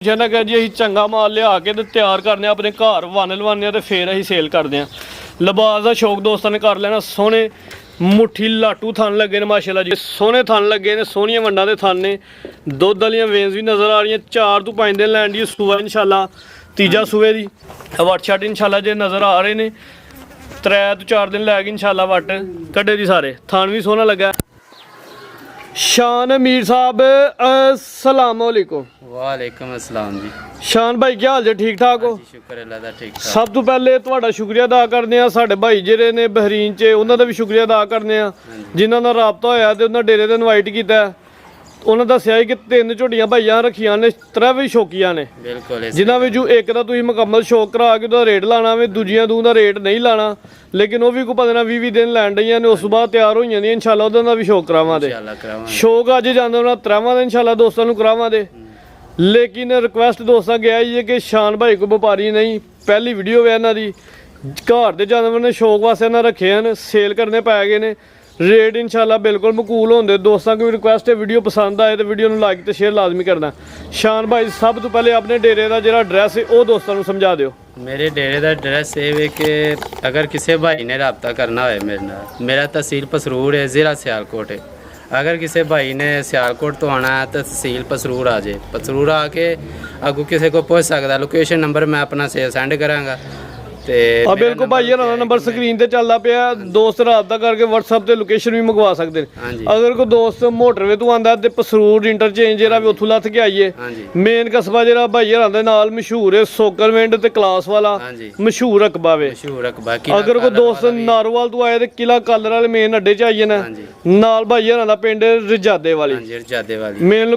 ਪੁੱਛਿਆ ਨਾ ਕਿ ਜੀ ਅਸੀਂ ਚੰਗਾ ਮਾਲ ਲਿਆ ਕੇ ਤੇ ਤਿਆਰ ਕਰਨੇ ਆਪਣੇ ਘਰ ਵੰਨ ਲਵਾਉਂਦੇ ਤੇ ਫਿਰ ਅਸੀਂ ਸੇਲ ਕਰਦੇ ਹਾਂ। ਲਿਬਾਸ ਦਾ ਸ਼ੌਕ ਦੋਸਤਾਂ ਨੇ ਕਰ ਲੈਣਾ। ਸੋਹਣੇ ਮੁੱਠੀ ਲਾਟੂ ਥਣ ਲੱਗੇ ਨੇ ਮਾਸ਼ਾਅੱਲਾ ਜੀ, ਸੋਹਣੇ ਥਣ ਲੱਗੇ ਨੇ, ਸੋਹਣੀਆਂ ਵੰਡਾਂ ਦੇ ਥਣ ਨੇ। ਦੁੱਧ ਵਾਲੀਆਂ ਵੇਨਸ ਵੀ ਨਜ਼ਰ ਆ ਰਹੀਆਂ। 4 ਤੋਂ 5 ਦਿਨ ਲੈਣ ਦੀ ਸੂਆ ਇੰਸ਼ਾਅੱਲਾ ਤੀਜਾ ਸੂਏ ਦੀ। ਵੱਟ ਛੱਡ ਇੰਸ਼ਾਅੱਲਾ ਜੇ ਨਜ਼ਰ ਆ ਰਹੇ ਨੇ 3 ਤੋਂ 4 ਦਿਨ ਲੈ ਕੇ ਇੰਸ਼ਾਅੱਲਾ ਵੱਟ ਕੱਢੇ ਦੀ ਸਾਰੇ। ਥਣ ਵੀ ਸੋਹਣਾ ਲੱਗਾ। शान मीर साहब अस्सलाम वालेकुम। वालेकुम अस्सलाम जी। शान भाई क्या हाल जे, ठीक ठाक हो? शुक्र अल्लाह दा, ठीक ठाक। सब तो पहले ਤੁਹਾਡਾ ਸ਼ੁਕਰੀਆ ਅਦਾ ਕਰਦੇ ਆ ਸਾਡੇ ਭਾਈ ਜਿਹੜੇ ਨੇ ਬਹਿਰੀਨ 'ਚ, ਉਹਨਾਂ ਦਾ ਵੀ ਸ਼ੁਕਰੀਆ ਅਦਾ ਕਰਦੇ ਆ ਜਿਨ੍ਹਾਂ ਨਾਲ ਰਾਬਤਾ ਹੋਇਆ ਤੇ ਉਹਨਾਂ ਡੇਰੇ ਤੇ ਇਨਵਾਈਟ ਕੀਤਾ। ਉਹਨਾਂ ਦੱਸਿਆ ਕਿ 3 ਝੋਟੀਆਂ ਭਾਈਆਂ ਰੱਖੀਆਂ ਨੇ, 3 ਵੀ ਸ਼ੌਕੀਆਂ ਨੇ ਬਿਲਕੁਲ। ਜਿਨ੍ਹਾਂ ਵਿੱਚੋਂ ਇੱਕ ਦਾ ਤੁਸੀਂ ਮੁਕੰਮਲ ਸ਼ੌਕ ਕਰਾ ਕੇ ਉਹਦਾ ਰੇਟ ਲਾਣਾ ਵੇ, ਦੂਜੀਆਂ ਦੂ ਦਾ ਰੇਟ ਨਹੀਂ ਲਾਣਾ, ਲੇਕਿਨ ਉਹ ਵੀ ਕੋਈ 15-20 ਦਿਨ ਲੈਣ ਡਈਆਂ ਨੇ। ਉਸ ਤੋਂ ਬਾਅਦ ਤਿਆਰ ਹੋ ਜਾਂਦੀਆਂ ਇੰਸ਼ਾਅੱਲਾ, ਉਹਦਾ ਦਾ ਵੀ ਸ਼ੌਕ ਕਰਾਵਾਂਗੇ। ਸ਼ੌਕ ਅੱਜ ਜਾਂਦਾ ਉਹਨਾਂ 3ਵਾਂ ਦਾ ਇੰਸ਼ਾਅੱਲਾ ਦੋਸਤਾਂ ਨੂੰ ਕਰਾਵਾਂਗੇ। ਲੇਕਿਨ ਰਿਕੁਐਸਟ ਦੋਸਤਾਂ ਗਿਆ ਇਹ ਕਿ ਸ਼ਾਨ ਭਾਈ ਕੋਈ ਵਪਾਰੀ ਨਹੀਂ, ਪਹਿਲੀ ਵੀਡੀਓ ਵੇ ਇਹਨਾਂ ਦੀ। ਘਰ ਦੇ ਜਾਨਵਰ ਨੇ ਸ਼ੌਕ ਵਾਸਤੇ ਇਹਨਾਂ ਰੱਖੇ ਹਨ, ਸੇਲ ਕਰਨੇ ਪੈ ਗਏ ਨੇ। रेट इंशाल्लाह बिल्कुल मकूल होंगे। दोस्तों की रिक्वेस्ट है वीडियो पसंद आए तो वीडियो में लाइक तो शेयर लाजमी करना। शान भाई सब तो पहले अपने डेरे का जो एड्रैस है वो दोस्तों को समझा दो। मेरे डेरे का एड्रैस ये है कि अगर किसी भाई ने रबता करना हो मेरे नाल, मेरा तहसील पसरूर है, ज़िला सियालकोट है। अगर किसी भाई ने सियालकोट तो आना है तो तहसील पसरूर आ जाए, पसरूर आके अगू किसी को पूछ सकता। लोकेशन नंबर मैं अपना सेंड कराँगा। बिल्कुल भाई यार नंबर स्क्रीन ते चलता पिया। दोस्त राबता करके WhatsApp ते लोकेशन भी मंगवा सकते हैं। अगर कोई दोस्त मोटरवे तो आंदा ते पसरूर इंटरचेंज जेरा भी उत्थों लथ के आइए। मेन कस्बा जेरा भाई यार दे नाल मशहूर है, सोकरविंड ते क्लास वाला मशहूर रकबा वे। अगर कोई दोस्त नारोवाल तो आए ते किला कलर वाले मेन अड्डे च आइए ना, नाल भाई यार दा पिंड रजादे वाली मेन।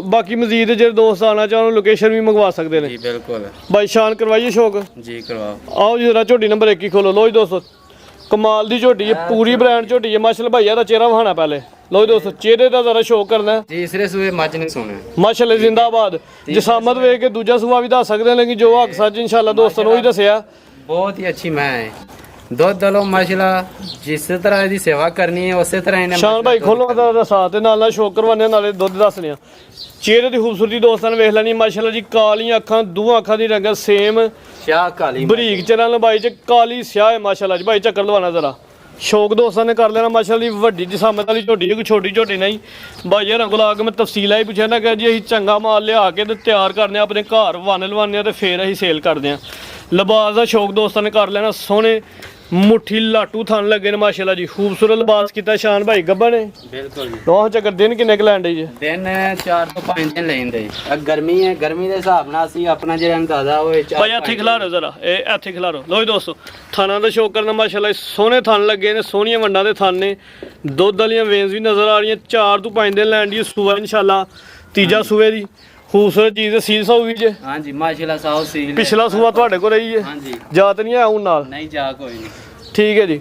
बाकी मजीद जे दोस्त आना चाहो लोकेशन भी मंगवा सकते हैं। बिल्कुल भाई शान करवाइए शौक जी, करवाओ। आओ जरा झोटी नंबर 1 ही खोलो। लो जी दोस्तों कमाल दी झोटी है, पूरी ब्रांड झोटी है माशाल्लाह। भैया दा चेहरा वहाना पहले। लो जी दोस्तों चेहरे दा जरा शो करना है। तीसरे सूए मच नहीं सोने माशाल्लाह जिंदाबाद। जसामत वे के दूजा सूआ भी दस सकते हैं, लेकिन जो हक सच इंशाल्लाह दोस्तों ने वही दसिया। बहुत ही अच्छी मैं है, दुध दलो माशाल्लाह। जिस तरह दी सेवा करनी है उस तरह इन्हें। शान भाई खोलो दा साथ नाल नाल शो करवाने नाले दुध दस लिया। चेहरे की खूबसूरती दोस्तों ने वेख लेनी माशाल्लाह जी। कालियां अखां, दोवां अखां दी रंगत सेम, स्याह काली, बरीक चरण लंबाई च काली स्याह है माशाल्लाह जी। भाई चक्कर लवाना जरा शौक दोस्तों ने कर लेना माशाल्लाह जी। वड्डी जिसामत वाली झोटी है, कोई छोटी झोटी नहीं। भाई यार को आके मैं तफसीला ही पूछा ना कि जी असीं चंगा माल लिया के ते तैयार करने अपने घर वन्न लवाने ते फिर असीं सेल करते हैं। लिबास का शौक दोस्तों ने कर लेना। सोहने मुट्ठी लाटू थन लगे ने माशाल्लाह जी। खूबसूरत लिबास किया शान भाई गब्बन है। बिल्कुल जी। तो चक्कर दिन किन्ने क लैंडे जी? दिन 4 तो 5 दिन लेंदे। गर्मी है, गर्मी दे हिसाब नाल असीं अपना जेड़ा अंदाजा होए 4 भाई इत्थे खिलारो जरा, ए इत्थे खिलारो। लो जी दोस्तों थाना दा शौक करना माशाल्लाह। सोहने थन लगे ने, सोहणियां वंडां दे थन ने। दुध वालियां वेन्स भी नजर आ रही। 4 तो 5 दिन लैंड दी सूआ इंशाल्लाह तीजा सूए दी। खूबसूरत चीज़ है। सील साऊ जी? हाँ जी माशाल्लाह साऊ सील। पिछला सूआ तुहाडे कोल रही है? हाँ जी। जात नहीं है हूं नाल? नहीं जा कोई नहीं। ठीक है जी।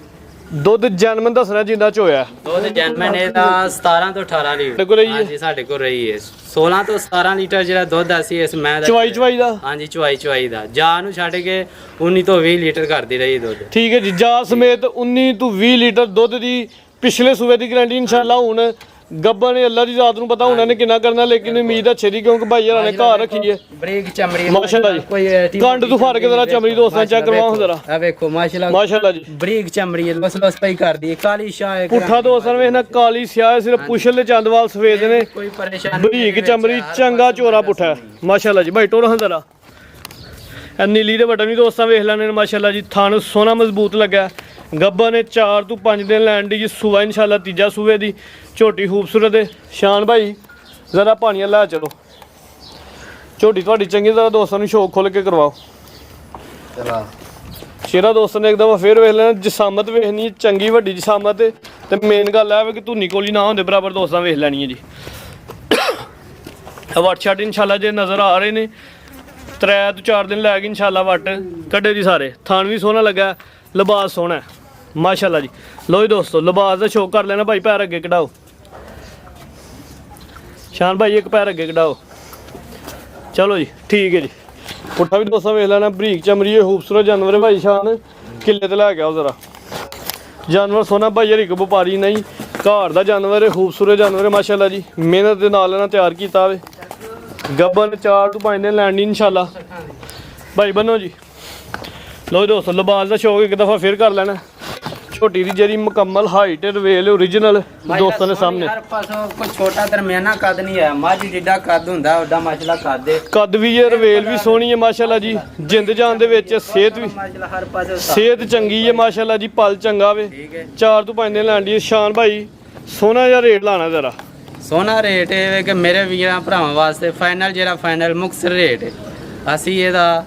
दुध जैनमन दसना जिंदा च होया। दुध जैनमन ਇਹਦਾ 17 ਤੋਂ 18 ਲੀਟਰ ਕੋਲ ਰਹੀ ਹੈ। ਹਾਂਜੀ ਸਾਡੇ ਕੋਲ ਰਹੀ ਹੈ। 16 ਤੋਂ 17 ਲੀਟਰ ਜਿਹੜਾ ਦੁੱਧ ਅਸੀਂ ਇਸ ਮੈਂ ਦਾ ਚਵਾਈ ਦਾ। ਹਾਂਜੀ ਚਵਾਈ ਦਾ। ਜਾ ਨੂੰ ਛੱਡ ਕੇ 19 ਤੋਂ 20 ਲੀਟਰ ਕਰਦੀ ਰਹੀ ਦੁੱਧ। ਠੀਕ ਹੈ ਜੀ। ਜਾ ਸਮੇਤ 19 ਤੋਂ 20 ਲੀਟਰ ਦੁੱਧ ਦੀ ਪਿਛਲੇ ਸੂਬੇ ਦੀ ਗਾਰੰਟੀ ਇੰਸ਼ਾਅੱਲਾ। ਹੁਣ ਗੱਬਾ ਨੇ ਅੱਲਾ ਦੀ ਜ਼ਾਤ ਨੂੰ ਪਤਾ ਉਹਨਾਂ ਨੇ ਕਿੰਨਾ ਕਰਨਾ, ਲੇਕਿਨ ਉਮੀਦ ਅੱਛੀ ਦੀ ਕਿਉਂਕਿ ਭਾਈ ਹਰਾਂ ਨੇ ਘਰ ਰੱਖੀ ਹੈ। ਬਰੀਕ ਚਮੜੀ ਮਾਸ਼ਾਅੱਲਾ ਜੀ। ਕੋਈ ਕੰਡ ਤੋਂ ਫੜ ਕੇ ਜ਼ਰਾ ਚਮੜੀ ਦੋਸਤਾਂ ਚੈੱਕ ਕਰਵਾਓ ਜ਼ਰਾ। ਆ ਵੇਖੋ ਮਾਸ਼ਾਅੱਲਾ ਜੀ। ਬਰੀਕ ਚਮੜੀ ਬਸ ਪਈ ਕਰਦੀ ਹੈ। ਕਾਲੀ ਸ਼ਾਹ ਹੈ ਪੁੱਠਾ ਦੋਸਤਾਂ ਨੇ ਵੇਖਣਾ ਕਾਲੀ ਸਿਆਹ ਸਿਰਫ ਪੁੱਛਲ ਦੇ ਚੰਦਵਾਲ ਸਫੇਦ ਨੇ। ਕੋਈ ਪਰੇਸ਼ਾਨੀ ਬਰੀਕ ਚਮੜੀ ਚੰਗਾ ਚੋਰਾ ਪੁੱਠਾ ਮਾਸ਼ਾਅੱਲਾ ਜੀ। ਭਾਈ ਟੋਰਾ ਜ਼ਰਾ ਨੀਲੀ ਦੇ ਬਟਨ ਵੀ ਦੋਸਤਾਂ ਵੇਖ ਲੈਣੇ ਮਾਸ਼ਾਅੱਲਾ ਜੀ। ਥਣ ਸੋਨਾ ਮਜ਼ਬੂਤ ਲੱਗਾ। ਗੱਬਾ ਨੇ 4 ਤੋਂ 5 दिन लैंड दी सूआ इंशाल्लाह तीजा सूए दी। झोटी खूबसूरत है। शान भाई जरा पानियां लै चलो। झोटी थोड़ी चंगी तरह दोस्तों ने शौक खोल के करवाओ। शेरा दोस्तों ने एक दफा फिर वेख लेना। जसामत वेखनी चंगी वड्डी जसामत है। तो मेन गल है कि धुनी कोली ना होंदे बराबर दोस्तों वेख लैनी है जी। वट छट इंशाल्लाह जे नज़र आ रहे ने 3 ਤੋਂ 4 दिन लैके इंशाल्लाह वट कड्डे दी सारे। थान भी सोहना लगा, लिबास सोहना है माशाल्लाह जी। लो जी दोस्तों लिबास का शौक कर लेना। भाई पैर अगे कढ़ाओ। शान भाई एक पैर अगे कढ़ाओ। चलो जी ठीक है जी। पुट्ठा भी दोस्तों वेख लेना। बरीक चमड़ी है, खूबसूरत जानवर है भाई। शान किले ते लैके आओ जरा। जानवर सोना भाई यार एक व्यापारी नहीं, घर का जानवर है, खूबसूरत जानवर है माशाल्लाह जी। मेहनत के नाल तैयार किया। ਗੱਬਨ 4 ਤੋਂ 5 ਦਿਨ ਲੈਣੀ ਇਨਸ਼ਾਅੱਲਾ ਭਾਈ ਬੰਨੋ ਜੀ। ਲੋ ਦੋਸਤੋ ਲਿਬਾਸ ਦਾ ਸ਼ੌਕ ਇੱਕ ਦਫਾ ਫੇਰ ਕਰ ਲੈਣਾ। ਝੋਟੀ ਦੀ ਜਿਹੜੀ ਮੁਕੰਮਲ ਹਾਈਟ ਰਵੇਲ ਓਰੀਜਨਲ ਦੋਸਤਾਂ ਦੇ ਸਾਹਮਣੇ। ਹਰ ਪਾਸੋਂ ਕੋਈ ਛੋਟਾ ਦਰਮਿਆਨਾ ਕੱਦ ਨਹੀਂ ਹੈ। ਮੱਝ ਜਿੱਡਾ ਕੱਦ ਹੁੰਦਾ ਓਡਾ ਮਾਸ਼ਾਅੱਲਾ ਕੱਦ ਹੈ। ਕੱਦ ਵੀ ਇਹ ਰਵੇਲ ਵੀ ਸੋਹਣੀ ਹੈ ਮਾਸ਼ਾਅੱਲਾ ਜੀ। ਜਿੰਦ ਜਾਨ ਦੇ ਵਿੱਚ ਸਿਹਤ ਵੀ ਮਾਸ਼ਾਅੱਲਾ ਹਰ ਪਾਸੇ ਸਿਹਤ ਚੰਗੀ ਹੈ ਮਾਸ਼ਾਅੱਲਾ ਜੀ। ਪਲ ਚੰਗਾ ਵੇ। 4 ਤੋਂ 5 ਦਿਨ ਲੈਣੀ। ਸ਼ਾਨ ਭਾਈ ਸੋਨਾ ਜਿਹਾ ਰੇਟ ਲਾਣਾ ਜ਼ਰਾ। ਸੋਨਾ ਰੇਟ ਇਹ ਵੇ ਕਿ ਮੇਰੇ ਵੀਰਾਂ ਭਰਾਵਾਂ ਵਾਸਤੇ ਫਾਈਨਲ ਜਿਹੜਾ ਫਾਈਨਲ ਮੁਕਤਸਰ ਰੇਟ ਹੈ। ਅਸੀਂ ਇਹਦਾ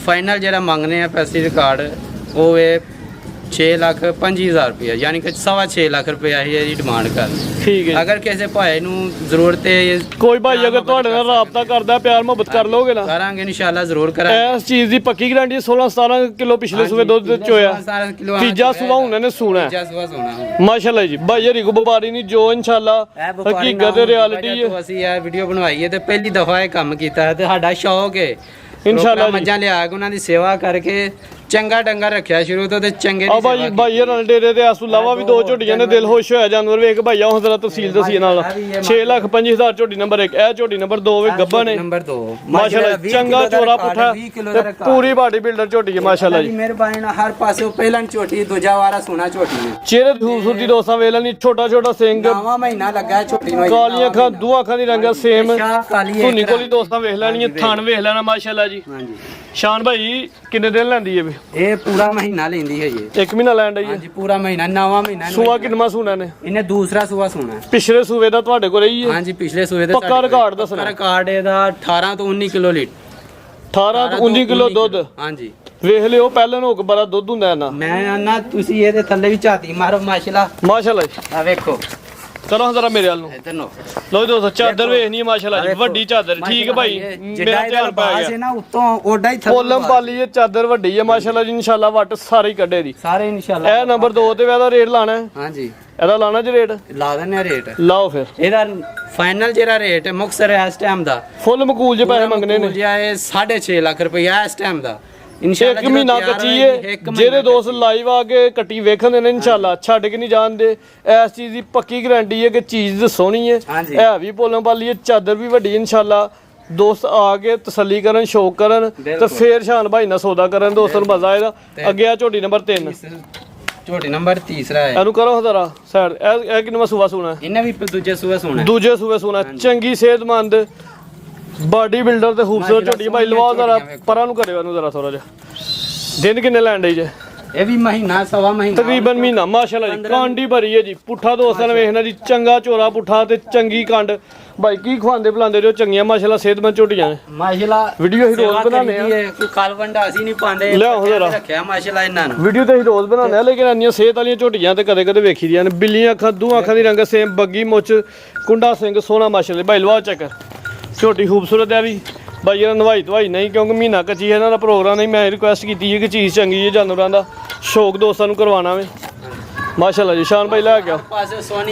ਫਾਈਨਲ ਜਿਹੜਾ ਮੰਗਨੇ ਆ ਪੈਸੇ ਰਿਕਾਰਡ ਉਹ ਵੇ 6,25,000 रुपया, यानी कि 6.5 लाख रुपया ही ਇਹਦੀ ਡਿਮਾਂਡ ਕਰ। ਠੀਕ ਹੈ। ਅਗਰ ਕਿਸੇ ਭਾਈ ਨੂੰ ਜ਼ਰੂਰਤ ਹੈ ਕੋਈ ਭਾਈ ਅਗਰ ਤੁਹਾਡੇ ਨਾਲ ਰਾਬਤਾ ਕਰਦਾ ਪਿਆਰ ਮੁਹੱਬਤ ਕਰ ਲੋਗੇ ਨਾ ਕਰਾਂਗੇ ਇਨਸ਼ਾਅੱਲਾ ਜ਼ਰੂਰ ਕਰਾਂਗੇ। ਇਸ ਚੀਜ਼ ਦੀ ਪੱਕੀ ਗਾਰੰਟੀ 16-17 ਕਿਲੋ ਪਿਛਲੇ ਸੂਬੇ ਦੁੱਧ ਚੋਇਆ। ਤੀਜਾ ਸੂਬਾ ਉਹਨਾਂ ਨੇ ਸੂਣਾ ਤੀਜਾ ਸੂਬਾ ਸੋਣਾ ਮਾਸ਼ਾਅੱਲਾ ਜੀ। ਭਾਈ ਹਰੀ ਕੋ ਵਪਾਰੀ ਨਹੀਂ ਜੋ ਇਨਸ਼ਾਅੱਲਾ ਹਕੀਕਤ ਤੇ ਰਿਐਲਿਟੀ ਹੈ। ਅਸੀਂ ਇਹ ਵੀਡੀਓ ਬਣਵਾਈ ਹੈ ਤੇ ਪਹਿਲੀ ਦਫਾ ਇਹ ਕੰਮ ਕੀਤਾ ਹੈ ਤੇ ਸਾਡਾ ਸ਼ੌਕ ਹੈ ਇਨਸ਼ਾਅੱਲਾ ਮੱਝਾਂ ਲਿਆ ਕੇ ਉਹਨਾਂ ਦੀ ਸੇਵਾ ਕਰਕੇ ਚੰਗਾ ਡੰਗਾ ਰੱਖਿਆ ਸ਼ੁਰੂ ਤੋਂ ਤੇ ਚੰਗੇ ਆ ਭਾਈ ਭਾਈ ਨਾਲ ਡੇਰੇ ਤੇ ਆਸੂ ਲਾਵਾ ਵੀ 2 ਝੋਟੀਆਂ ਨੇ ਦਿਲ ਖੁਸ਼ ਹੋਇਆ ਜਾਨਵਰ ਵੇਖ ਭਾਈਆ ਹੁਣ ਜ਼ਰਾ ਤਹਿਸੀਲ ਦਸੀ ਨਾਲ 6,25,000 ਝੋਟੀ ਨੰਬਰ 1 ਇਹ ਝੋਟੀ ਨੰਬਰ 2 ਵੇ ਗੱਬਾ ਨੇ ਨੰਬਰ 2 ਮਾਸ਼ਾਅੱਲਾ ਚੰਗਾ ਚੋਰਾ ਪੁੱਠਾ ਤੇ ਪੂਰੀ ਬਾਡੀ ਬਿਲਡਰ ਝੋਟੀ ਹੈ ਮਾਸ਼ਾਅੱਲਾ ਜੀ। ਮਿਹਰਬਾਨੀ ਨਾਲ ਹਰ ਪਾਸੇ ਪਹਿਲਾਂ ਝੋਟੀ ਦੂਜਾ ਵਾਰਾ ਸੋਨਾ ਝੋਟੀ ਨੇ ਚਿਹਰੇ ਦੀ ਖੂਬਸੂਰਤੀ ਦੋਸਤਾਂ ਵੇਖ ਲੈਣੀ। ਛੋਟਾ ਛੋਟਾ ਸਿੰਘ ਨਵਾਂ ਮਹੀਨਾ ਲੱਗਾ ਝੋਟੀ ਨੂੰ। ਕਾਲੀਆਂ ਅੱਖਾਂ ਦੋ ਅੱਖਾਂ ਦੀ ਰੰਗਾ ਸੇਮ ਕਾਲੀ ਧੁੰਨੀ ਕੋਲੀ ਦੋਸਤਾਂ ਵੇਖ ਲੈਣੀ ਹੈ। ਥਣ ਵੇਖ ਲੈਣਾ ਮਾਸ਼ਾਅੱਲਾ ਜੀ। ਹਾਂਜੀ ਸ਼ਾਨ ਭਾਈ ਕਿੰਨੇ ਦਿਨ ਲੈਂਦੀ ਹੈ ਵੀ? ਇਹ ਪੂਰਾ ਮਹੀਨਾ ਲੈਂਦੀ ਹੈ ਜੀ। 1 ਮਹੀਨਾ ਲੈਣ ਡਈ ਹੈ। ਹਾਂਜੀ ਪੂਰਾ ਮਹੀਨਾ ਨਵਾਂ ਮਹੀਨਾ। ਸੂਆ ਕਿੰਨਾ ਸੂਣਾ ਨੇ? ਇਹਨੇ ਦੂਸਰਾ ਸੂਆ ਸੋਣਾ। ਪਿਛਲੇ ਸੂਵੇ ਦਾ ਤੁਹਾਡੇ ਕੋਲ ਰਹੀ ਹੈ? ਹਾਂਜੀ ਪਿਛਲੇ ਸੂਏ ਦੇ ਪੱਕਾ ਰਿਕਾਰਡ ਦੱਸਣਾ। ਰਿਕਾਰਡ ਇਹਦਾ 18 ਤੋਂ 19 ਕਿਲੋ ਲੀਟਰ 18 ਤੋਂ 19 ਕਿਲੋ ਦੁੱਧ। ਹਾਂਜੀ ਵੇਖ ਲਿਓ ਪਹਿਲਾਂ ਨੂੰ ਬੜਾ ਦੁੱਧ ਹੁੰਦਾ ਨਾ। ਮੈਂ ਆਨਾ ਤੁਸੀਂ ਇਹਦੇ ਥੱਲੇ ਵੀ ਝਾਤੀ ਮਾਰੋ ਮਾਸ਼ਾਅੱਲਾ। ਮਾਸ਼ਾਅੱਲਾ ਜੀ। ਆ ਵੇਖੋ ਕਰੋ ਜ਼ਰਾ ਮੇਰੇ ਵੱਲ ਨੂੰ। ਇਧਰ ਨੂੰ ਲੋ ਦੋਸਤੋ ਚਾਦਰ ਵੇਖਣੀ ਹੈ ਮਾਸ਼ਾਅੱਲਾ ਜੀ। ਵੱਡੀ ਚਾਦਰ ਠੀਕ ਹੈ ਭਾਈ ਮੇਰਾ ਧਿਆਨ ਪੈ ਗਿਆ। ਨਾ ਉੱਤੋਂ ਓਡਾ ਹੀ ਕੋਲਮ ਪਾਲੀ ਇਹ ਚਾਦਰ ਵੱਡੀ ਹੈ ਮਾਸ਼ਾਅੱਲਾ ਜੀ। ਇਨਸ਼ਾਅੱਲਾ ਵੱਟ ਸਾਰੇ ਹੀ ਕੱਢੇ ਦੀ ਸਾਰੇ ਇਨਸ਼ਾਅੱਲਾ। ਇਹ ਨੰਬਰ 2 ਤੇ ਇਹਦਾ ਰੇਟ ਲਾਣਾ ਹੈ। ਹਾਂਜੀ ਇਹਦਾ ਲਾਣਾ ਜੀ ਰੇਟ ਲਾ ਦਿੰਨੇ ਆ ਰੇਟ। ਲਾਓ ਫਿਰ। ਇਹਦਾ ਫਾਈਨਲ ਜਿਹੜਾ ਰੇਟ ਹੈ ਮੁਕਤਸਰ ਇਸ ਟਾਈਮ ਦਾ ਫੁੱਲ ਮਕੂਲ ਜੇ ਪੈਸੇ ਮੰਗਨੇ ਨੇ। ਇਹ 6.5 ਲੱਖ ਰੁਪਇਆ ਇਸ ਟਾਈਮ ਦਾ। ਇੱਕ ਮਹੀਨਾ ਕੱਚੀ ਏ। ਜਿਹੜੇ ਦੋਸਤ ਲਾਈਵ ਆ ਕੇ ਕੱਟੀ ਵੇਖਣ ਨੇ ਇਨਸ਼ਾਅੱਲਾ ਛੱਡ ਕੇ ਨਹੀਂ ਜਾਣਦੇ। ਇਸ ਚੀਜ਼ ਦੀ ਪੱਕੀ ਗਾਰੰਟੀ ਹੈ ਕਿ ਚੀਜ਼ ਸੋਹਣੀ ਹੈ। ਇਹ ਵੀ ਪੋਲਾਂ ਪਾਲੀ ਹੈ ਚਾਦਰ ਵੀ ਵੱਡੀ ਇਨਸ਼ਾਅੱਲਾ। ਦੋਸਤ ਆ ਕੇ ਤਸੱਲੀ ਕਰਨ ਸ਼ੌਕ ਕਰਨ ਤੇ ਫੇਰ ਸ਼ਾਨ ਭਾਈ ਨਾਲ ਸੌਦਾ ਕਰਨ ਦੋਸਤਾਂ ਨੂੰ ਮਜ਼ਾ ਆਏਗਾ। ਅੱਗੇ ਆ ਝੋਟੀ ਨੰਬਰ 3 ਝੋਟੀ ਨੰਬਰ 3 ਹੈ। ਇਹਨੂੰ ਕਰੋ ਜ਼ਰਾ ਸਾਈਡ। ਇਹ ਕਿੰਨਾ ਸੂਆ ਸੋਣਾ? ਇਹਨੇ ਵੀ ਦੂਜੇ ਸੂਏ ਸੋਣਾ। ਦੂਜੇ ਸੂਏ ਸੋਣਾ। ਚੰਗੀ ਸਿਹਤਮੰਦ ਬਾਡੀ ਬਿਲਡਰ ਤੇ ਖੂਬਸੂਰਤ ਝੋਟੀ ਭਾਈ ਲਵਾ ਜ਼ਰਾ ਪਰਾਂ ਨੂੰ ਕਰਿਓ ਇਹਨੂੰ ਜ਼ਰਾ ਥੋੜਾ ਜਿਹਾ। ਦਿਨ ਕਿੰਨੇ ਲੈਣ ਡਈ ਜੇ? ਇਹ ਵੀ ਮਹੀਨਾ ਸਵਾ ਮਹੀਨਾ ਤਕਰੀਬਨ ਮਹੀਨਾ ਮਾਸ਼ਾਅੱਲਾ ਜੀ। ਕਾਂਡੀ ਭਰੀ ਹੈ ਜੀ। ਪੁੱਠਾ ਦੋਸਤਾਂ ਨੇ ਵੇਖਣਾ ਜੀ। ਚੰਗਾ ਚੋਰਾ ਪੁੱਠਾ ਤੇ ਚੰਗੀ ਕੰਡ। ਭਾਈ ਕੀ ਖਵਾਉਂਦੇ ਬੁਲਾਉਂਦੇ ਜੋ ਚੰਗੀਆਂ ਮਾਸ਼ਾਅੱਲਾ ਸਿਹਤਮੰਦ ਝੋਟੀਆਂ ਨੇ ਮਾਸ਼ਾਅੱਲਾ। ਵੀਡੀਓ ਹੀ ਰੋਜ਼ ਬਣਾਉਂਦੇ ਆ। ਕੋਈ ਕਾਲਵੰਡਾ ਅਸੀਂ ਨਹੀਂ ਪਾਉਂਦੇ। ਲਿਆਓ ਜ਼ਰਾ ਰੱਖਿਆ ਮਾਸ਼ਾਅੱਲਾ ਇਹਨਾਂ ਨੂੰ। ਵੀਡੀਓ ਤੇ ਹੀ ਰੋਜ਼ ਬਣਾਉਂਦੇ ਆ ਲੇਕਿਨ ਇੰਨੀਆਂ ਸਿਹਤ ਵਾਲੀਆਂ ਝੋਟੀਆਂ ਤੇ ਕਦੇ ਕਦੇ ਵੇਖੀ ਦੀਆਂ ਨੇ। ਬਿੱਲੀਆਂ ਅੱਖਾਂ ਦੋ ਅੱਖਾਂ ਦੀ ਰੰਗ ਸੇਮ ਬੱਗੀ ਮੁੱਛ ਕੁੰਡਾ ਸਿੰਘ ਸੋਹਣਾ ਮਾਸ਼ਾਅੱਲਾ। ਭਾਈ ਲਵਾ ਚੱਕਰ ਝੋਟੀ ਖੂਬਸੂਰਤ ਹੈ ਵੀ ਭਾਈ ਇਹਨਾਂ ਨਵਾਈ ਧਵਾਈ ਨਹੀਂ ਕਿਉਂਕਿ ਮਹੀਨਾ ਕੱਚੀ ਇਹਨਾਂ ਦਾ ਪ੍ਰੋਗਰਾਮ ਨਹੀਂ। ਮੈਂ ਰਿਕੁਐਸਟ ਕੀਤੀ ਹੈ ਕਿ ਚੀਜ਼ ਚੰਗੀ ਹੈ ਜਾਨਵਰਾਂ ਦਾ ਸ਼ੌਕ ਦੋਸਤਾਂ ਨੂੰ ਕਰਵਾਉਣਾ ਵੇ ਮਾਸ਼ਾਅੱਲਾ ਜੀ। ਸ਼ਾਨ ਭਾਈ ਲੈ ਗਿਆ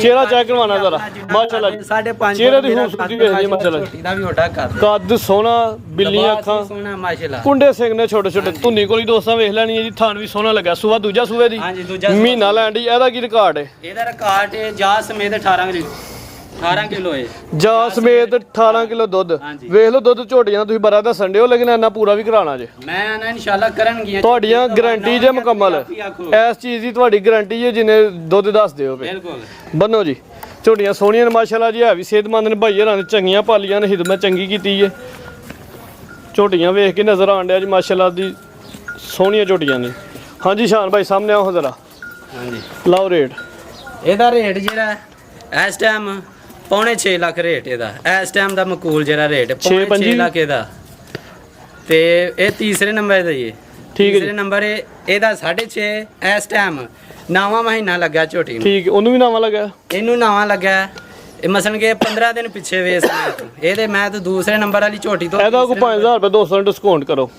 ਚਿਹਰਾ ਚੈੱਕ ਕਰਵਾਉਣਾ ਜ਼ਰਾ ਮਾਸ਼ਾਅੱਲਾ ਜੀ। 5.5 ਚਿਹਰੇ ਦੀ ਖੂਬਸੂਰਤੀ ਵੇਖ ਜੀ ਮਾਸ਼ਾਅੱਲਾ ਜੀ। ਦਾ ਵੀ ਓਡਾ ਕੱਦ ਸੋਹਣਾ ਬਿੱਲੀਆਂ ਅੱਖਾਂ ਸੋਹਣਾ ਮਾਸ਼ਾਅੱਲਾ। ਕੁੰਡੇ ਸਿੰਘ ਨੇ ਛੋਟੇ ਛੋਟੇ ਧੁੰਨੀ ਕੋਲੀ ਦੋਸਤਾਂ ਵੇਖ ਲੈਣੀ ਹੈ ਜੀ। ਥਾਨ ਵੀ ਸੋਹਣਾ ਲੱਗਾ। ਸੂਆ ਦੂਜਾ ਸੂਏ ਦੀ ਮਹੀਨਾ ਲੈਣ ਦੀ। ਇਹਦਾ ਕੀ ਰਿਕਾਰਡ ਹੈ? ਇਹਦਾ ਰਿਕਾਰਡ ਹੈ ਜਾ ਸਮੇਤ 18 ਕਿਲੋ ਹੈ। ਜਾ ਸਮੇਤ 18 ਕਿਲੋ ਦੁੱਧ। ਵੇਖ ਲਓ ਦੁੱਧ ਝੋਟੀਆਂ ਤੁਸੀਂ ਬੜਾ ਦੱਸਣ ਦਿਓ ਲੇਕਿਨ ਇੰਨਾ ਪੂਰਾ ਵੀ ਕਰਾਣਾ ਜੇ। ਮੈਂ ਨਾ ਇਨਸ਼ਾਅੱਲਾ ਕਰਨਗੀਆਂ ਤੁਹਾਡੀਆਂ ਗਾਰੰਟੀ ਜੇ ਮੁਕੰਮਲ। ਇਸ ਚੀਜ਼ ਦੀ ਤੁਹਾਡੀ ਗਾਰੰਟੀ ਹੈ ਜਿੰਨੇ ਦੁੱਧ ਦੱਸ ਦਿਓ। ਬਿਲਕੁਲ ਬੰਨੋ ਜੀ। ਝੋਟੀਆਂ ਸੋਹਣੀਆਂ ਨੇ ਮਾਸ਼ਾਅੱਲਾ ਜੀ। ਹੈ ਵੀ ਸਿਹਤਮੰਦ ਨੇ ਭਾਈ ਹਰਾਂ ਨੇ ਚੰਗੀਆਂ ਪਾਲੀਆਂ ਨੇ। ਹਿਦਮਤ ਚੰਗੀ ਕੀਤੀ ਹੈ। ਝੋਟੀਆਂ ਵੇਖ ਕੇ ਨਜ਼ਰ ਆਣ ਡਿਆ ਜੀ ਮਾਸ਼ਾਅੱਲਾ ਦੀ ਸੋਹਣੀਆਂ ਝੋਟੀਆਂ ਨੇ। ਹਾਂਜੀ ਸ਼ਾਨ ਭਾਈ ਸਾਹਮਣੇ ਆਓ ਜ਼ਰਾ। ਹਾਂਜੀ ਲਾਓ ਰੇਟ। ਇਹਦਾ ਰੇਟ ਜਿਹੜਾ ਇਸ ਟਾਈਮ 6.5 ਲੱਖ ਰੇਟ ਇਹਦਾ। ਇਸ ਟਾਈਮ ਦਾ ਮਕੂਲ ਜਿਹੜਾ ਰੇਟ 6.5 ਲੱਖ ਇਹਦਾ। ਤੇ ਇਹ ਤੀਸਰੇ ਨੰਬਰ ਦਾ ਜੀ। ਠੀਕ ਹੈ ਤੀਸਰੇ ਨੰਬਰ ਇਹਦਾ 6.5 ਇਸ ਟਾਈਮ ਨਵਾਂ ਮਹੀਨਾ ਲੱਗਾ ਝੋਟੀ ਨੂੰ। ਠੀਕ ਉਹਨੂੰ ਵੀ ਨਵਾਂ ਲੱਗਾ। ਇਹਨੂੰ ਨਵਾਂ ਲੱਗਾ। ਇਹ ਮਸਲਨ ਕਿ 15 ਦਿਨ ਪਿੱਛੇ ਵੇਸ ਇਹਦੇ ਮੈਂ ਤਾਂ ਦੂਸਰੇ ਨੰਬਰ ਵਾਲੀ ਝੋਟੀ ਤੋਂ ਇਹਦਾ ਕੋਈ 5000 ਰੁਪਏ ਦੋਸਤਾਂ ਨੂੰ ਡਿਸਕਾਊਂਟ ਕਰੋ।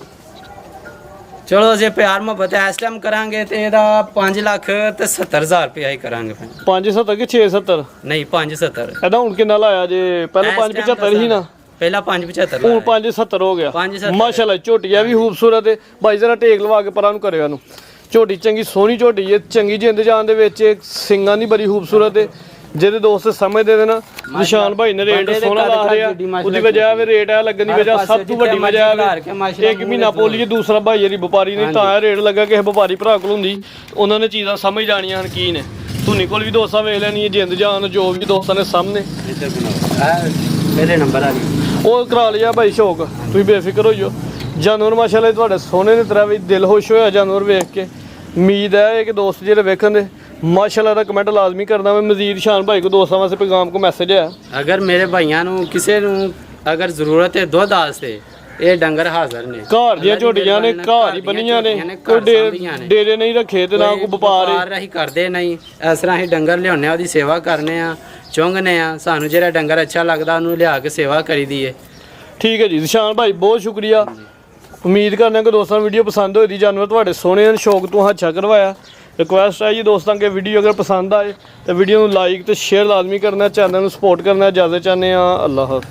ਚਲੋ ਜੇ ਪਿਆਰ ਮੁਹੱਬਤ ਇਸ ਟਾਈਮ ਕਰਾਂਗੇ ਤੇ ਇਹਦਾ 5,70,000 ਰੁਪਇਆ ਹੀ ਕਰਾਂਗੇ। 570 ਕਿ 670? ਨਹੀਂ 5,70। ਇਹਦਾ ਹੁਣ ਕਿੰਨਾ ਲਾਇਆ ਜੇ? ਪਹਿਲਾਂ 575 ਸੀ ਨਾ। ਪਹਿਲਾਂ 575 ਹੁਣ 570 ਹੋ ਗਿਆ। 570 ਮਾਸ਼ਾਅੱਲਾ ਝੋਟੀਆਂ ਵੀ ਖੂਬਸੂਰਤ ਹੈ ਭਾਈ। ਜਰਾ ਟੇਕ ਲਵਾ ਕੇ ਪਰਾਂ ਨੂੰ ਕਰਿਓ ਇਹਨੂੰ। ਝੋਟੀ ਚੰਗੀ ਸੋਹਣੀ ਝੋਟੀ ਹੈ। ਚੰਗੀ ਜਿੰਦ ਜਾਨ ਦੇ ਵਿੱਚ ਸਿੰਗਾਂ ਦੀ ਬੜੀ ਖੂਬਸੂਰਤ ਹੈ। ਜਿਹਦੇ ਦੋਸਤ ਸਮਝਦੇ ਨੇ ਨਾ ਨਿਸ਼ਾਨ ਭਾਈ ਨੇ ਰੇਟ ਸੋਹਣਾ ਲਾ ਰਿਹਾ, ਉਹਦੀ ਵਜ੍ਹਾ ਵੇ ਰੇਟ ਆ ਲੱਗਣ ਦੀ ਵਜ੍ਹਾ ਸਭ ਤੋਂ ਵੱਡੀ ਵਜ੍ਹਾ ਹੈ ਇੱਕ ਮਹੀਨਾ ਪੋਲੀਏ ਦੂਸਰਾ ਭਾਈ ਜਿਹੜੀ ਵਪਾਰੀ ਨੇ ਤਾਂ ਇਹ ਰੇਟ ਲੱਗਾ ਕਿਸੇ ਵਪਾਰੀ ਭਰਾ ਕੋਲ ਹੁੰਦੀ ਉਹਨਾਂ ਨੇ ਚੀਜ਼ਾਂ ਸਮਝ ਜਾਣੀਆਂ ਹਨ ਕੀ ਨੇ। ਧੁਨੀ ਕੋਲ ਵੀ ਦੋਸਤਾਂ ਵੇਖ ਲੈਣੀ ਹੈ, ਜਿੰਦ ਜਾਨ ਜੋ ਵੀ ਦੋਸਤਾਂ ਨੇ ਸਾਹਮਣੇ ਪਹਿਲੇ ਨੰਬਰ ਆ ਗਈ ਉਹ ਕਰਾ ਲਿਆ ਭਾਈ ਸ਼ੌਕ, ਤੁਸੀਂ ਬੇਫਿਕਰ ਹੋ ਜਾਓ। ਜਾਨਵਰ ਮਾਸ਼ਾਅੱਲਾ ਤੁਹਾਡੇ ਸੋਹਣੇ ਨੇ ਤਰ੍ਹਾਂ ਵੀ ਦਿਲ ਖੁਸ਼ ਹੋਇਆ ਜਾਨਵਰ ਵੇਖ ਕੇ। ਉਮੀਦ ਹੈ ਕਿ ਦੋਸਤ ਜਿਹੜੇ ਵੇਖਣ ਦੇ ਮਾਸ਼ਾਅੱਲਾ ਦਾ ਕਮੈਂਟ ਲਾਜ਼ਮੀ ਕਰਨਾ। ਮੈਂ ਮਜ਼ੀਦ ਸ਼ਾਨ ਭਾਈ ਕੋ ਦੋਸਤਾਂ ਵਾਸਤੇ ਪੈਗਾਮ ਕੋ ਮੈਸੇਜ ਹੈ, ਅਗਰ ਮੇਰੇ ਭਾਈਆਂ ਨੂੰ ਕਿਸੇ ਨੂੰ ਅਗਰ ਜ਼ਰੂਰਤ ਹੈ ਦੁੱਧ ਵਾਸਤੇ ਇਹ ਡੰਗਰ ਹਾਜ਼ਰ ਨੇ। ਘਰ ਦੀਆਂ ਝੋਟੀਆਂ ਨੇ, ਘਰ ਹੀ ਬੰਨੀਆਂ ਨੇ, ਕੋਈ ਡੇਰੇ ਨਹੀਂ ਰੱਖੇ ਤੇ ਨਾ ਕੋਈ ਵਪਾਰ ਰਹੀ ਕਰਦੇ ਨਹੀਂ। ਇਸ ਤਰ੍ਹਾਂ ਹੀ ਡੰਗਰ ਲਿਆਉਂਦੇ ਆ, ਉਹਦੀ ਸੇਵਾ ਕਰਨੇ ਆ, ਚੁੰਗਨੇ ਆ। ਸਾਨੂੰ ਜਿਹੜਾ ਡੰਗਰ ਅੱਛਾ ਲੱਗਦਾ ਉਹਨੂੰ ਲਿਆ ਕੇ ਸੇਵਾ ਕਰੀਦੀ ਏ। ਠੀਕ ਹੈ ਜੀ ਨਿਸ਼ਾਨ ਭਾਈ ਬਹੁਤ ਸ਼ੁਕਰੀਆ। ਉਮੀਦ ਕਰਨਾ ਕਿ ਦੋਸਤਾਂ ਨੂੰ ਵੀਡੀਓ ਪਸੰਦ ਹੋਈ ਦੀ, ਜਾਨਵਰ ਤੁਹਾਡੇ ਸੋਹਣੇ ਹਨ, ਸ਼ੌਕ ਤੋਂ ਅੱਛਾ ਕਰਵਾਇਆ। ਰਿਕੁਐਸਟ ਹੈ ਜੀ ਦੋਸਤਾਂ ਕਿ ਵੀਡੀਓ ਅਗਰ ਪਸੰਦ ਆਏ ਤਾਂ ਵੀਡੀਓ ਨੂੰ ਲਾਈਕ ਤੇ ਸ਼ੇਅਰ ਲਾਜ਼ਮੀ ਕਰਨਾ, ਚੈਨਲ ਨੂੰ ਸਪੋਰਟ ਕਰਨਾ। ਇਜਾਜ਼ਤ ਚਾਹੁੰਦੇ ਹਾਂ, ਅੱਲਾਹ ਹਾਫਿਜ਼।